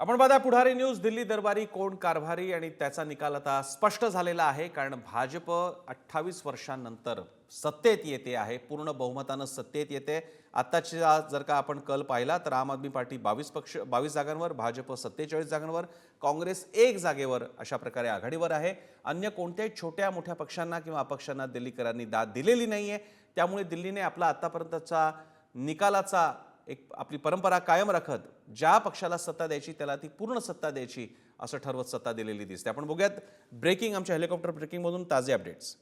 आपण पाहता पुढारी न्यूज. दिल्ली दरबारी कोण कारभारी आणि त्याचा निकाल आता स्पष्ट झालेला आहे. कारण भाजप 28 वर्षांनंतर सत्तेत येते आहे, पूर्ण बहुमतानं सत्तेत येते. आत्ताच्या जर का आपण कल पाहिला तर आम आदमी पार्टी 22 जागांवर, भाजप 47 जागांवर, काँग्रेस 1 जागेवर अशा प्रकारे आघाडीवर आहे. अन्य कोणत्याही छोट्या मोठ्या पक्षांना किंवा अपक्षांना दिल्लीकरांनी दाद दिलेली नाहीये. त्यामुळे दिल्लीने आपला आतापर्यंतचा निकालाचा एक आपली परंपरा कायम राखत ज्या पक्षाला सत्ता द्यायची त्याला ती पूर्ण सत्ता द्यायची असं ठरवत सत्ता दिलेली दिसते. आपण बघूयात ब्रेकिंग, आमच्या हेलिकॉप्टर ब्रेकिंगमधून ताजे अपडेट्स.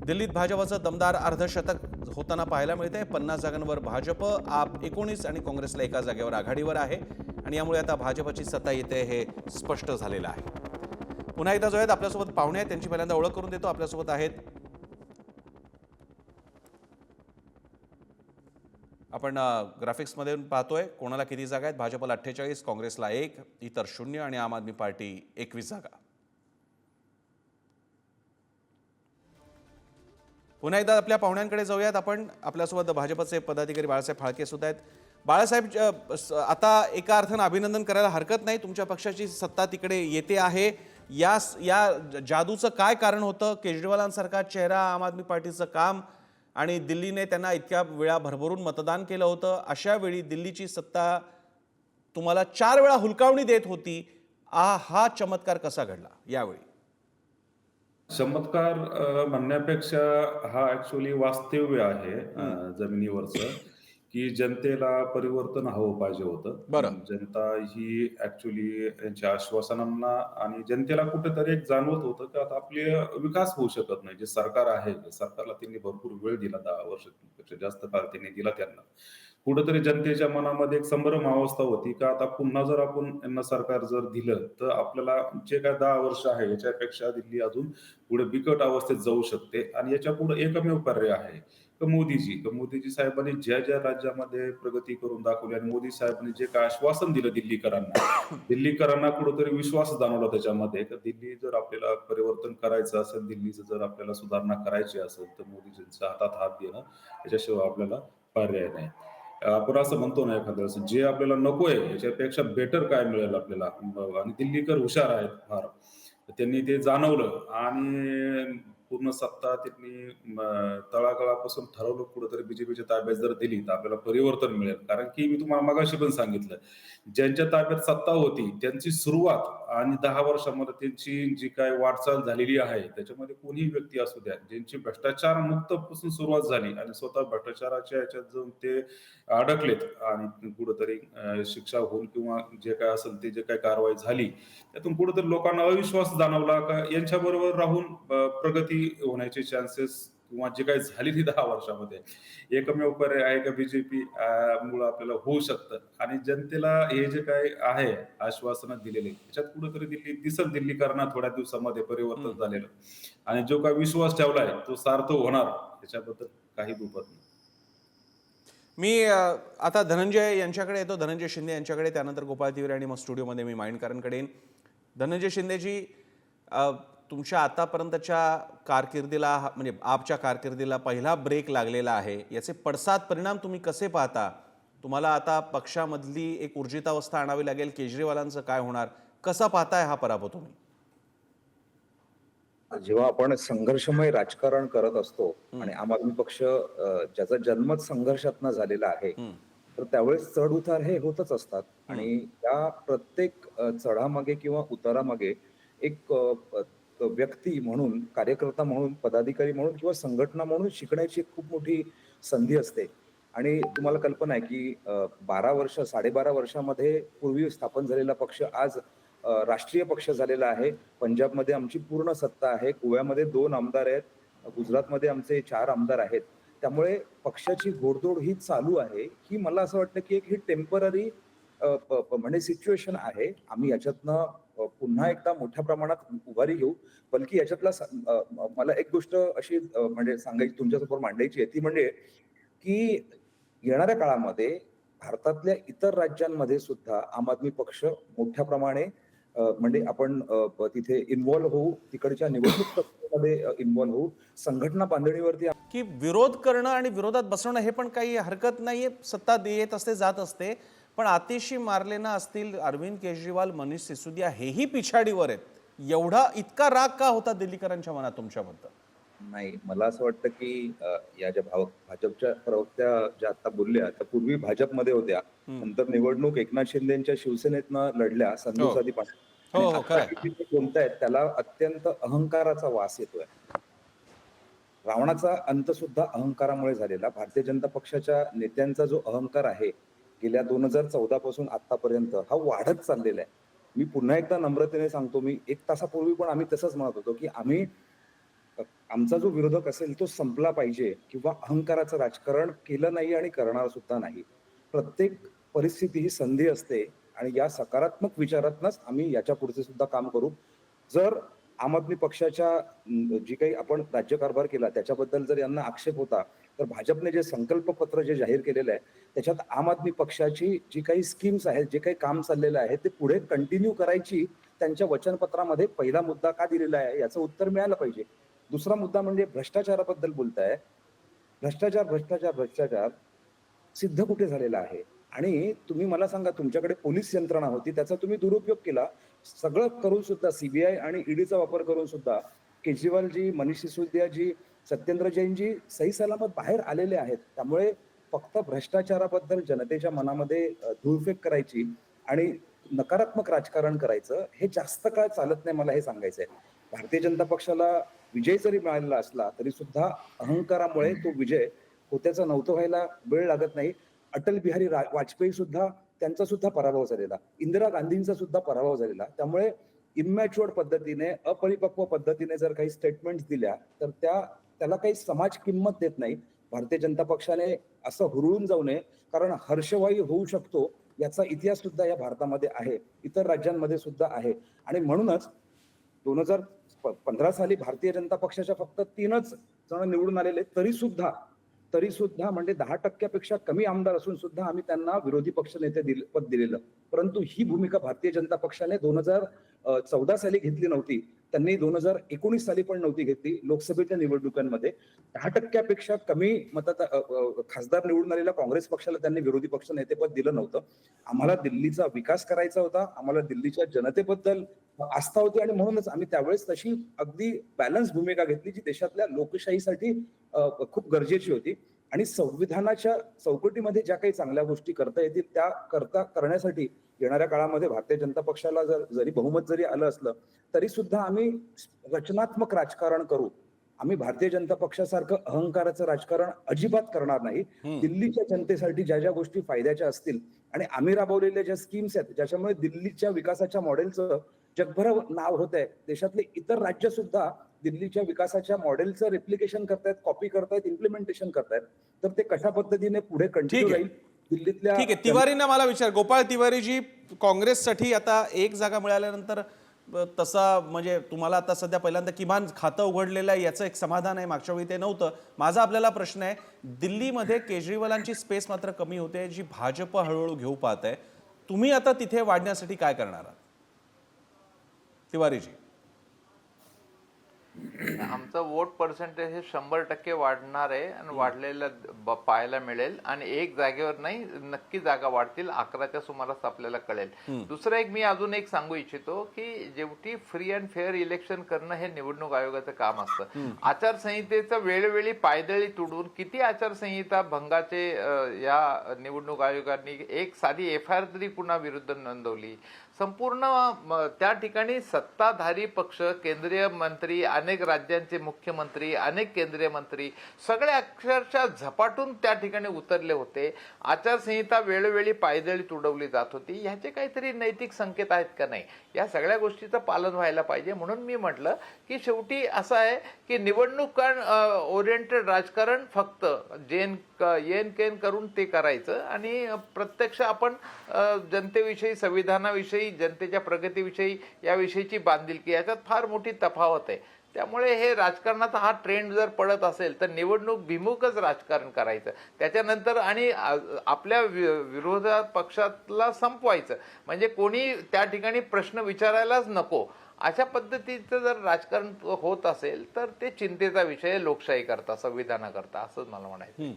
दिल्लीत भाजपचं दमदार अर्धशतक होताना पाहायला मिळते. 50 जागांवर भाजप, आप 19 आणि काँग्रेसला 1 जागेवर आघाडीवर आहे. आणि यामुळे आता भाजपची सत्ता येते हे स्पष्ट झालेलं आहे. पुन्हा एकदा जो आहेत आपल्यासोबत पाहुणे आहेत, त्यांची पहिल्यांदा ओळख करून देतो. आपल्यासोबत आहेत आपण ग्राफिक्समध्ये पाहतोय कोणाला किती जागा आहेत. भाजपला 48, काँग्रेसला 1, इतर 0 आणि आम आदमी पार्टी 21 जागा. पुन्हा एकदा आपल्या पाहुण्यांकडे जाऊयात. आपण आपल्यासोबत भाजपचे पदाधिकारी बाळासाहेब फाळके सुद्धा आहेत. बाळासाहेब, आता एका अर्थानं अभिनंदन करायला हरकत नाही, तुमच्या पक्षाची सत्ता तिकडे येते आहे. या जादूचं काय कारण होतं? केजरीवालांसारखा चेहरा, आम आदमी पार्टीचं काम आणि दिल्लीने त्यांना इतक्या वेळा भरभरून मतदान केलं होतं. अशा वेळी दिल्लीची सत्ता तुम्हाला 4 वेळा हुलकावणी देत होती. हा चमत्कार कसा घडला यावेळी? चमत्कार म्हणण्यापेक्षा हा ऍक्च्युअली वास्तव्य आहे जमिनीवरचं, की जनतेला परिवर्तन हवं पाहिजे होतं. बरं. जनता ही ऍक्च्युअली यांच्या आश्वासनांना आणि जनतेला कुठेतरी एक जाणवत होतं की आता आपले विकास होऊ शकत नाही. जे सरकार आहे, सरकारला त्यांनी भरपूर वेळ दिला, 10 वर्षापेक्षा जास्त काळ त्यांनी दिला त्यांना. कुठेतरी जनतेच्या मनामध्ये एक संभ्रम अवस्था होती का आता पुन्हा जर आपण यांना सरकार जर दिलं तर आपल्याला जे काय 10 वर्ष आहे याच्यापेक्षा दिल्ली अजून पुढे बिकट अवस्थेत जाऊ शकते. आणि याच्या पुढे एकमेव पर्याय आहे मोदीजी साहेबांनी ज्या ज्या राज्यामध्ये प्रगती करून दाखवली आणि मोदी साहेबांनी जे काय आश्वासन दिलं दिल्लीकरांना कुठेतरी विश्वास जाणवला त्याच्यामध्ये, तर दिल्ली जर आपल्याला परिवर्तन करायचं असेल, दिल्लीचं जर आपल्याला सुधारणा करायची असेल तर मोदीजींच्या हातात हात देणं याच्याशिवाय आपल्याला पर्याय नाही. आपण असं म्हणतो ना एखाद्या वेळेस, जे आपल्याला नकोय याच्यापेक्षा बेटर काय मिळेल आपल्याला, आणि दिल्लीकर हुशार आहेत फार. त्यांनी ते जाणवलं आणि पूर्ण सत्ता त्यांनी तळागाळापासून ठरवलं कुठेतरी बीजेपीच्या ताब्यात जर दिली तर आपल्याला परिवर्तन मिळेल. कारण की मी तुम्हाला मगाशी पण सांगितलं, ज्यांच्या ताब्यात सत्ता होती त्यांची सुरुवात आणि 10 वर्षामध्ये त्यांची जी काय वाटचाल झालेली आहे त्याच्यामध्ये कोणीही व्यक्ती असू द्या, ज्यांची भ्रष्टाचार मुक्त पासून सुरुवात झाली आणि स्वतः भ्रष्टाचाराच्या याच्यात जाऊन ते अडकलेत आणि कुठेतरी शिक्षा होऊन किंवा जे काय असेल ते जे काय कारवाई झाली त्यातून कुठेतरी लोकांना अविश्वास जाणवला का यांच्याबरोबर राहून प्रगती होण्याचे चान्सेस किंवा जे काही झालेली 10 वर्षामध्ये एकमेव पर्याय आहे का बीजेपी मुळे आपल्याला होऊ शकतं. आणि जनतेला हे जे काय आहे आश्वासनं दिलेले त्याच्यात कुठेतरी दिल्लीकरांना थोड्या दिवसामध्ये परिवर्तन झालेलं आणि जो काही विश्वास ठेवलाय तो सार्थ होणार याच्याबद्दल काही दुमत नाही. मी आता धनंजय यांच्याकडे येतो, धनंजय शिंदे यांच्याकडे, त्यानंतर गोपाळ तिवरे आणि मग स्टुडिओमध्ये मी माइंडकरांकडे येईन. धनंजय शिंदेजी, तुमच्या आतापर्यंतच्या कारकिर्दीला म्हणजे आपच्या कारकिर्दीला पहिला ब्रेक लागलेला आहे. याचे पडसाद परिणाम तुम्ही कसे पाहता? तुम्हाला आता पक्षामधली एक ऊर्जितावस्था आणावी लागेल. केजरीवालांचं काय होणार? कसा पाहताय हा पराभव तुम्ही? जेव्हा आपण संघर्षमय राजकारण करत असतो आणि आम आदमी पक्ष ज्याचा जन्मच संघर्षातनं झालेला आहे, तर त्यावेळेस चढ उतार हे होतच असतात. आणि त्या प्रत्येक चढामागे किंवा उतारामागे एक व्यक्ती म्हणून, कार्यकर्ता म्हणून, पदाधिकारी म्हणून किंवा संघटना म्हणून शिकण्याची एक खूप मोठी संधी असते. आणि तुम्हाला कल्पना आहे की 12 वर्ष, 12.5 वर्षामध्ये पूर्वी स्थापन झालेला पक्ष आज राष्ट्रीय पक्ष झालेला आहे. पंजाबमध्ये आमची पूर्ण सत्ता आहे, गोव्यामध्ये 2 आमदार आहेत, गुजरातमध्ये आमचे 4 आमदार आहेत. त्यामुळे पक्षाची घोडदौड ही चालू आहे. ही मला असं वाटतं की ही टेम्पररी म्हणजे सिच्युएशन आहे. आम्ही याच्यातनं पुन्हा एकदा मोठ्या प्रमाणात उभारी घेऊ. बल्कि याच्यातला मला एक गोष्ट अशी म्हणजे सांगायची, तुमच्यासमोर मांडायची आहे, ती म्हणजे की येणाऱ्या काळामध्ये भारतातल्या इतर राज्यांमध्ये सुद्धा आम आदमी पक्ष मोठ्या प्रमाणे म्हणजे आपण तिथे इन्व्हॉल्व्ह होऊ, तिकडच्या निवडणूक प्रक्रियेमध्ये इन्व्हॉल्व्ह होऊ, संघटना बांधणीवरती की विरोध करणं आणि विरोधात बसणं हे पण काही हरकत नाहीये. सत्ता येत असते, जात असते, पण आतिशी मार्लेना असतील, अरविंद केजरीवाल, मनीष सिसोदिया हेही पिछाडीवर आहेत. एवढा इतका राग का होता दिल्लीकरांच्या मनात तुमच्याबद्दल? नाही, मला असं वाटतं की या ज्या भाजपच्या प्रवक्त्या ज्या आता बोलल्या त्या पूर्वी भाजपमध्ये होत्या, नंतर निवडणूक एकनाथ शिंदेच्या शिवसेनेतनं लढल्या संधू हो. साधी पाटील, हो, आणि हो, आता खरंय. हे जे बोलतायत त्याला अत्यंत अहंकाराचा वास येतोय. रावणाचा अंत सुद्धा अहंकारामुळे झालेला. भारतीय जनता पक्षाच्या नेत्यांचा जो अहंकार आहे गेल्या 2014 पासून आतापर्यंत हा वाढत चाललेला आहे. मी पुन्हा एकदा नम्रतेने सांगतो, मी 1 तासापूर्वी पण आम्ही तसंच म्हणत होतो की आमचा जो विरोधक असेल तो संपला पाहिजे किंवा अहंकाराचं राजकारण केलं नाही आणि करणार सुद्धा नाही. प्रत्येक परिस्थिती ही संधी असते आणि या सकारात्मक विचारातनच आम्ही याच्या पुढचे सुद्धा काम करू. जर आम आदमी पक्षाच्या जी काही आपण राज्यकारभार केला त्याच्याबद्दल जर यांना आक्षेप होता, तर भाजपने जे संकल्प पत्र जे जाहीर केलेलं आहे त्याच्यात आम आदमी पक्षाची जी काही स्कीम्स आहेत, जे काही काम चाललेलं आहे ते पुढे कंटिन्यू करायची त्यांच्या वचनपत्रामध्ये पहिला मुद्दा का दिलेला आहे याचं उत्तर मिळालं पाहिजे. दुसरा मुद्दा म्हणजे भ्रष्टाचाराबद्दल बोलताय. भ्रष्टाचार, भ्रष्टाचार, भ्रष्टाचार सिद्ध कुठे झालेला आहे? आणि तुम्ही मला सांगा, तुमच्याकडे पोलीस यंत्रणा होती, त्याचा तुम्ही दुरुपयोग केला. सगळं करून सुद्धा सीबीआय आणि ईडीचा वापर करून सुद्धा केजरीवालजी, मनीष सिसोदियाजी, सत्येंद्र जैनजी सही सलामत बाहेर आलेले आहेत. त्यामुळे फक्त भ्रष्टाचाराबद्दल जनतेच्या मनामध्ये धूळफेक करायची आणि नकारात्मक राजकारण करायचं हे जास्त काळ चालत नाही, मला हे सांगायचंय. भारतीय जनता पक्षाला विजय जरी मिळालेला असला तरी सुद्धा अहंकारामुळे तो विजय होत्याचा नव्हतं व्हायला वेळ लागत नाही. अटल बिहारी वाजपेयी सुद्धा, त्यांचा सुद्धा पराभव झालेला, इंदिरा गांधींचा सुद्धा पराभव झालेला. त्यामुळे इमॅच्युअर्ड पद्धतीने, अपरिपक्व पद्धतीने जर काही स्टेटमेंट्स दिल्या तर त्याला काही समाज किंमत देत नाही. भारतीय जनता पक्षाने असं हुरळून जाऊ नये, कारण हर्षवायू होऊ शकतो याचा इतिहास सुद्धा या भारतामध्ये आहे, इतर राज्यांमध्ये सुद्धा आहे. आणि म्हणूनच 2015 साली भारतीय जनता पक्षाच्या फक्त 3च जण निवडून आलेले, तरी सुद्धा म्हणजे 10% पेक्षा कमी आमदार असून सुद्धा आम्ही त्यांना विरोधी पक्ष नेते पद दिलेलं. परंतु ही भूमिका भारतीय जनता पक्षाने 2014 साली घेतली नव्हती. त्यांनी 2019 साली पण नव्हती घेतली. लोकसभेच्या निवडणुकांमध्ये 10% पेक्षा कमी मतात खासदार निवडून आलेल्या काँग्रेस पक्षाला त्यांनी विरोधी पक्ष नेतेपद दिलं नव्हतं. आम्हाला दिल्लीचा विकास करायचा होता, आम्हाला दिल्लीच्या जनतेबद्दल आस्था होती आणि म्हणूनच आम्ही त्यावेळेस तशी अगदी बॅलन्स भूमिका घेतली जी देशातल्या लोकशाहीसाठी खूप गरजेची होती. आणि संविधानाच्या चौकटीमध्ये ज्या काही चांगल्या गोष्टी करता येतील त्या करण्यासाठी येणाऱ्या काळामध्ये भारतीय जनता पक्षाला जरी बहुमत जरी आलं असलं तरी सुद्धा आम्ही रचनात्मक राजकारण करू. आम्ही भारतीय जनता पक्षासारखं अहंकाराचं राजकारण अजिबात करणार नाही. दिल्लीच्या जनतेसाठी ज्या ज्या गोष्टी फायद्याच्या असतील आणि आम्ही राबवलेल्या ज्या स्कीम्स आहेत ज्याच्यामुळे दिल्लीच्या विकासाच्या मॉडेलचं जगभर नाव होत आहे, देशातले इतर राज्य सुद्धा दिल्लीच्या विकासाच्या मॉडेलचं रेप्लिकेशन करतायत, कॉपी करतायत, इम्प्लिमेंटेशन करतायत. तर ते कशा पद्धतीने पुढे कंटिन्यू राहील दिल्लीतल्या. ठीक आहे, तिवारींना मला विचार, गोपाळ तिवारीजी, काँग्रेससाठी आता एक जागा मिळाल्यानंतर तसा म्हणजे तुम्हाला आता सध्या पहिल्यांदा किमान खातं उघडलेलं आहे याचं एक समाधान आहे, मागच्या वेळी ते नव्हतं. माझा आपल्याला प्रश्न आहे, दिल्लीमध्ये केजरीवालांची स्पेस मात्र कमी होते जी भाजप हळूहळू घेऊ पाहत आहे. तुम्ही आता तिथे वाढण्यासाठी काय करणार आहात तिवारीजी? आमचं वोट पर्सेंटेज हे 100% वाढणार आहे आणि वाढलेलं पाहायला मिळेल आणि एक जागेवर नाही, नक्की जागा वाढतील. 11च्या सुमारास आपल्याला कळेल. दुसरं एक मी अजून एक सांगू इच्छितो की जेवढी फ्री अँड फेअर इलेक्शन करणं हे निवडणूक आयोगाचं काम असतं. आचारसंहितेचं वेळोवेळी पायदळी तुडून किती आचारसंहिता भंगाचे या निवडणूक आयोगाने एक साधी FIR तरी कुणा विरुद्ध नोंदवली. संपूर्ण त्या ठिकाणी सत्ताधारी पक्ष, केंद्रीय मंत्री, अनेक राज्यांचे मुख्यमंत्री, अनेक केंद्रीय मंत्री सगळे अक्षरशः झपाटून त्या ठिकाणी उतरले होते. आचारसंहिता वेळोवेळी पायदळी तुडवली जात होती. ह्याचे काहीतरी नैतिक संकेत आहेत का नाही, या सगळ्या गोष्टीचं पालन व्हायला पाहिजे. म्हणून मी म्हटलं की शेवटी असं आहे की निवडणूक ओरिएंटेड राजकारण फक्त येन केन करून ते करायचं आणि प्रत्यक्ष आपण जनतेविषयी, संविधानाविषयी, जनतेच्या प्रगतीविषयी याविषयीची बांधिलकी, याच्यात फार मोठी तफावत आहे. त्यामुळे हे राजकारणाचा हा ट्रेंड जर पडत असेल तर निवडणूक भिमुखच राजकारण करायचं, त्याच्यानंतर आणि आपल्या विरोधी पक्षाला संपवायचं, म्हणजे कोणी त्या ठिकाणी प्रश्न विचारायलाच नको, अशा पद्धतीचं जर राजकारण होत असेल तर ते चिंतेचा विषय लोकशाही करता, संविधानाकरता, असंच मला म्हणायचं.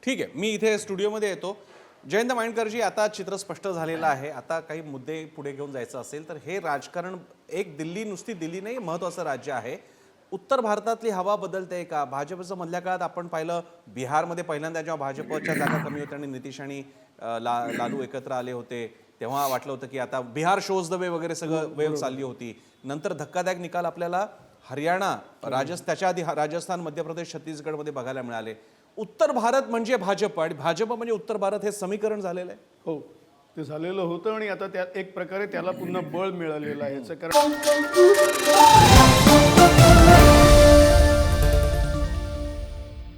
ठीक आहे, मी इथे स्टुडिओमध्ये येतो. जयंत माइंडकरजी, आता चित्र स्पष्ट झालेलं आहे. आता काही मुद्दे पुढे घेऊन जायचं असेल तर हे राजकारण एक दिल्ली, नुसती दिल्ली नाही, महत्त्वाचं राज्य आहे. उत्तर भारतातली हवा बदलते का? भाजपचं मधल्या काळात आपण पाहिलं, बिहारमध्ये पहिल्यांदा जेव्हा भाजपच्या जागा कमी होत्या आणि नितीश आणि लालू एकत्र आले होते, तेव्हा वाटलं होतं की आता बिहार शोज द वे वगैरे सगळं वेव चालली होती. नंतर धक्कादायक निकाल आपल्याला हरियाणा, त्याच्या आधी राजस्थान, मध्य प्रदेश, छत्तीसगडमध्ये बघायला मिळाले. उत्तर भारत म्हणजे भाजप आणि भाजप म्हणजे उत्तर भारत, हे समीकरण झालेलं आहे. हो, ते झालेलं होतं आणि आता त्या एक प्रकारे त्याला पुन्हा बळ मिळालेलं आहे याचं कारण